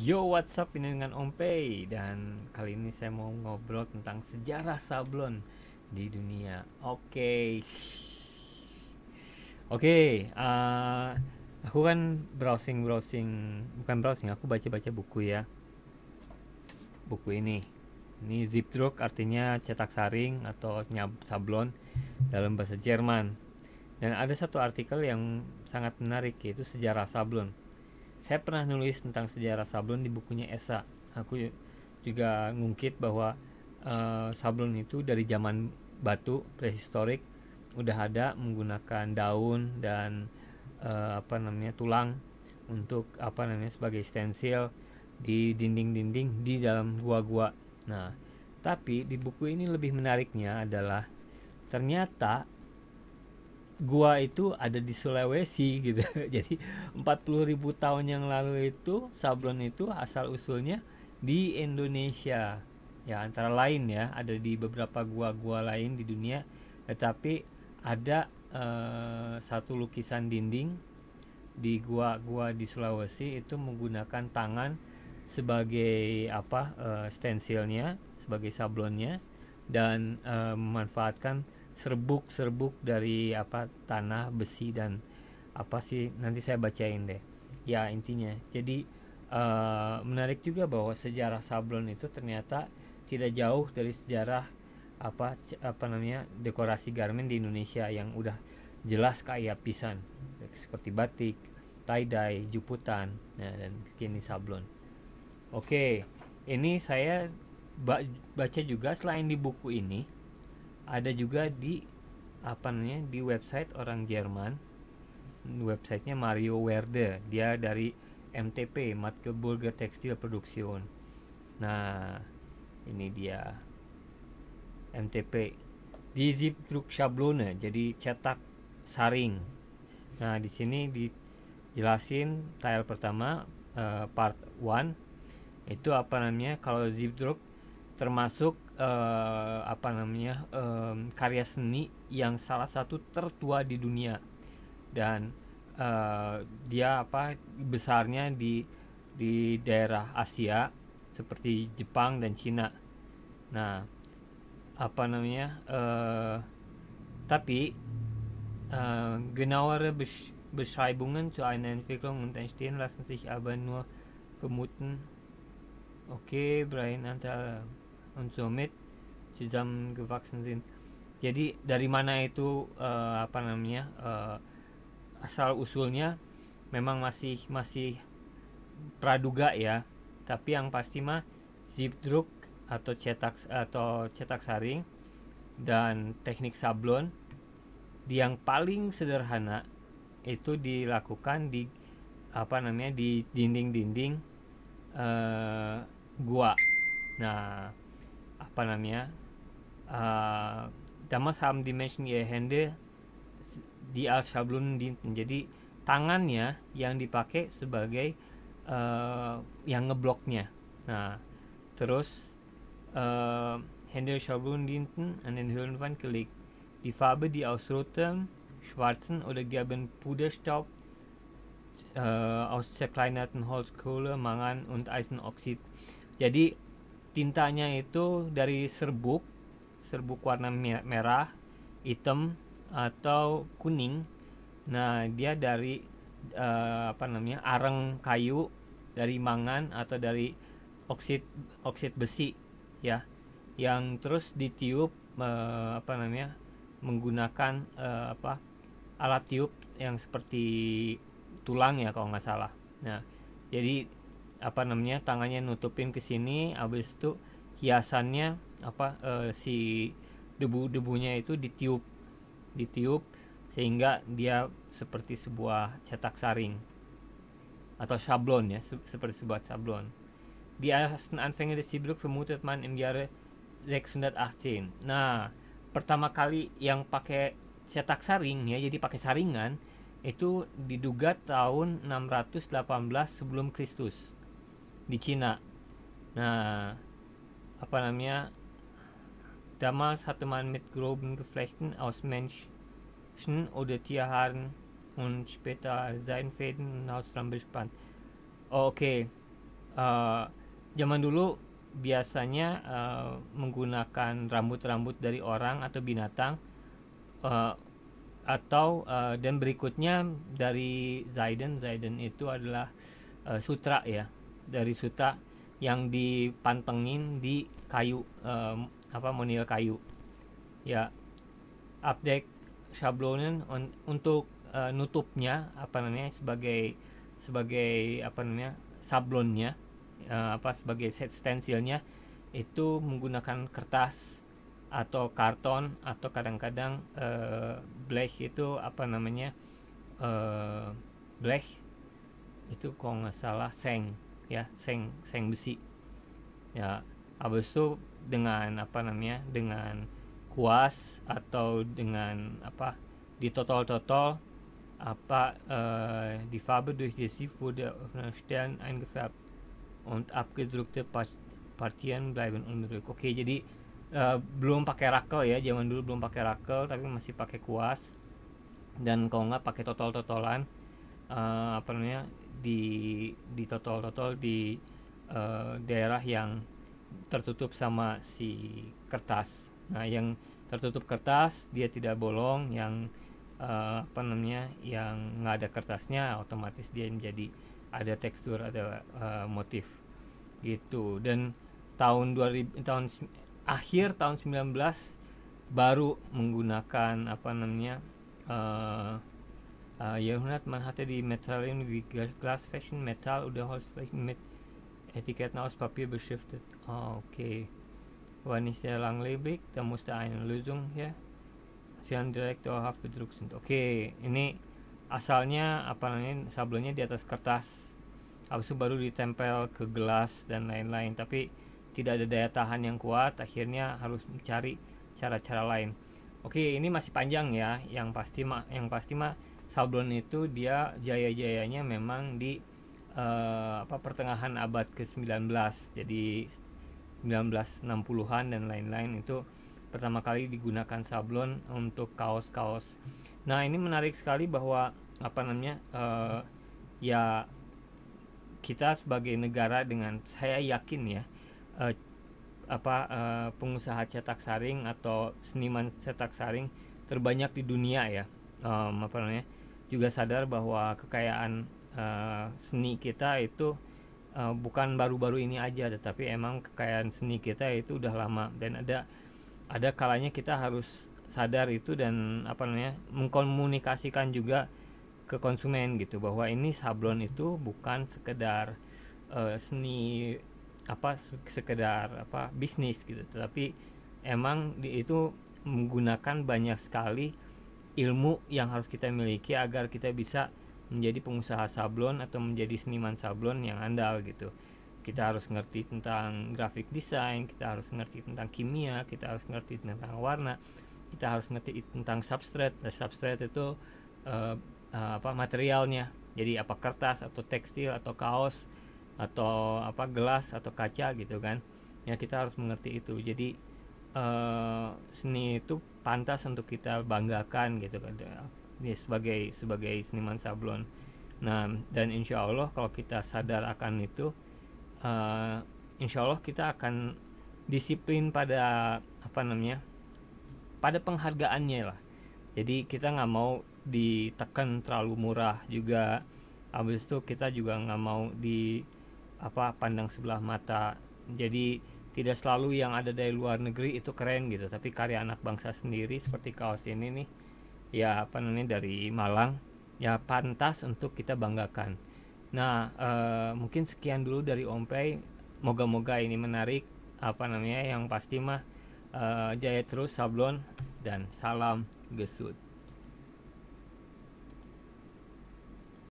Yo, what's up? Ini dengan Om Pei. Dan kali ini saya mau ngobrol tentang sejarah sablon di dunia. Oke, aku kan browsing, bukan browsing, aku baca-baca buku ya. Buku ini Zipdruck, artinya cetak saring atau sablon dalam bahasa Jerman. Dan ada satu artikel yang sangat menarik, yaitu sejarah sablon. Saya pernah nulis tentang sejarah sablon di bukunya Esa. Aku juga ngungkit bahwa sablon itu dari zaman batu prehistorik udah ada menggunakan daun dan tulang untuk sebagai stensil di dinding-dinding di dalam gua-gua. Nah, tapi di buku ini lebih menariknya adalah ternyata gua itu ada di Sulawesi gitu. Jadi 40.000 tahun yang lalu itu sablon itu asal usulnya di Indonesia. Ya, antara lain ya, ada di beberapa gua-gua lain di dunia, tetapi ada satu lukisan dinding di gua-gua di Sulawesi itu menggunakan tangan sebagai stensilnya, sebagai sablonnya, dan memanfaatkan serbuk-serbuk dari tanah, besi, dan apa sih, nanti saya bacain deh ya intinya. Jadi menarik juga bahwa sejarah sablon itu ternyata tidak jauh dari sejarah dekorasi garmen di Indonesia yang udah jelas kaya pisan, seperti batik, tie-dye, juputan, nah, dan kini sablon. Oke, ini saya baca juga selain di buku ini, ada juga di di website orang Jerman. Websitenya Mario Werde, dia dari MTP, Magdeburger Textil Produktion. Nah, ini dia MTP di Zipdruck Schablone, jadi cetak saring. Nah, di sini dijelasin tile pertama, part 1 itu kalau Zipdruck termasuk karya seni yang salah satu tertua di dunia. Dan dia besarnya di daerah Asia seperti Jepang dan Cina. Nah, tapi genauere Beschreibungen zu einer Entwicklung und Entstehen lassen sich aber nur vermuten. Okay, Brian Antal und somit zusammengewachsen sind. Jadi dari mana itu asal usulnya memang masih praduga ya. Tapi yang pasti mah Zipdruck atau cetak saring dan teknik sablon yang paling sederhana itu dilakukan di dinding-dinding gua. Nah, damals haben die Menschen ihre Hände die als Schablonen dienten. Jadi tangannya yang dipakai sebagai yang ngebloknya. Nah, terus Hände Schablonen dienten an den Höhlenwand gelegt. Die Farbe, die aus rotem, schwarzen oder gelben Puderstaub aus zerkleinerten Holzkohle, Mangan und Eisenoxid. Jadi tintanya itu dari serbuk warna merah, hitam, atau kuning. Nah, dia dari arang kayu, dari mangan atau dari oksid besi ya, yang terus ditiup menggunakan alat tiup yang seperti tulang ya kalau nggak salah. Nah, jadi tangannya nutupin ke sini, habis itu hiasannya si debu-debunya itu ditiup sehingga dia seperti sebuah cetak saring atau sablon ya, seperti sebuah sablon. Die ersten Anfänge des Zipdruck vermutet man im Jahre 618. Nah, pertama kali yang pakai cetak saring ya, jadi pakai saringan itu diduga tahun 618 sebelum Kristus di Cina. Nah, damals hatte man mit groben Geflechten aus Menschen oder Tierhaaren und später Seidenfäden und Hausflammen bespannt. Oh, okay. Eh, Zaman dulu biasanya menggunakan rambut-rambut dari orang atau binatang, eh, atau dan berikutnya dari Zaiden itu adalah sutra ya, dari sutra yang dipantengin di kayu, monil kayu ya. Update Schablonen untuk nutupnya sebagai sebagai sablonnya, sebagai set stensilnya itu menggunakan kertas atau karton atau kadang-kadang blech itu eh, blech itu kalau nggak salah seng ya, seng besi ya. Habis itu dengan dengan kuas atau dengan ditotol-totol, die Farbe durch die Sieb wurde auf einen Stern eingefärbt und abgedruckte Partien bleiben unberührt. Oke, jadi belum pakai rakel ya, zaman dulu belum pakai rakel tapi masih pakai kuas, dan kalau nggak pakai totol-totolan, di totol-totol di daerah yang tertutup sama si kertas. Nah, yang tertutup kertas dia tidak bolong, yang yang nggak ada kertasnya otomatis dia menjadi ada tekstur, ada motif gitu. Dan akhir tahun 19 baru menggunakan Jahrhundert man hatte die Materialien wie Glasflächen, Metall oder Holzflächen mit Etiketten aus Papier beschriftet. Okay. War nicht sehr langlebig, da musste eine Lösung her. Sie haben direkt dauerhaft bedruckt sind. Oke, ini asalnya sablonnya di atas kertas, habis itu baru ditempel ke gelas dan lain-lain, tapi tidak ada daya tahan yang kuat, akhirnya harus mencari cara-cara lain. Oke, ini masih panjang ya. Yang pasti mah sablon itu dia jaya-jayanya memang di pertengahan abad ke-19. Jadi 1960-an dan lain-lain itu pertama kali digunakan sablon untuk kaos-kaos. Nah, ini menarik sekali bahwa ya kita sebagai negara, dengan saya yakin ya, eh, pengusaha cetak saring atau seniman cetak saring terbanyak di dunia ya, juga sadar bahwa kekayaan seni kita itu bukan baru-baru ini aja, tetapi emang kekayaan seni kita itu udah lama, dan ada kalanya kita harus sadar itu dan mengkomunikasikan juga ke konsumen gitu, bahwa ini sablon itu bukan sekedar seni, sekedar bisnis gitu, tetapi emang itu menggunakan banyak sekali ilmu yang harus kita miliki agar kita bisa menjadi pengusaha sablon atau menjadi seniman sablon yang andal gitu. Kita harus ngerti tentang graphic design, kita harus ngerti tentang kimia, kita harus ngerti tentang warna, kita harus ngerti tentang substrate. Dan substrate itu materialnya. Jadi apa kertas atau tekstil atau kaos atau gelas atau kaca gitu kan. Ya, kita harus mengerti itu. Jadi seni itu pantas untuk kita banggakan gitu kan ya, sebagai seniman sablon. Nah, dan insya Allah kalau kita sadar akan itu, insya Allah kita akan disiplin pada pada penghargaannya lah. Jadi kita nggak mau ditekan terlalu murah juga. Habis itu kita juga nggak mau pandang sebelah mata. Jadi tidak selalu yang ada dari luar negeri itu keren gitu, tapi karya anak bangsa sendiri seperti kaos ini nih ya, dari Malang ya, pantas untuk kita banggakan. Nah, mungkin sekian dulu dari Om Pei. Moga-moga ini menarik. Yang pasti mah jaya terus sablon, dan salam gesut.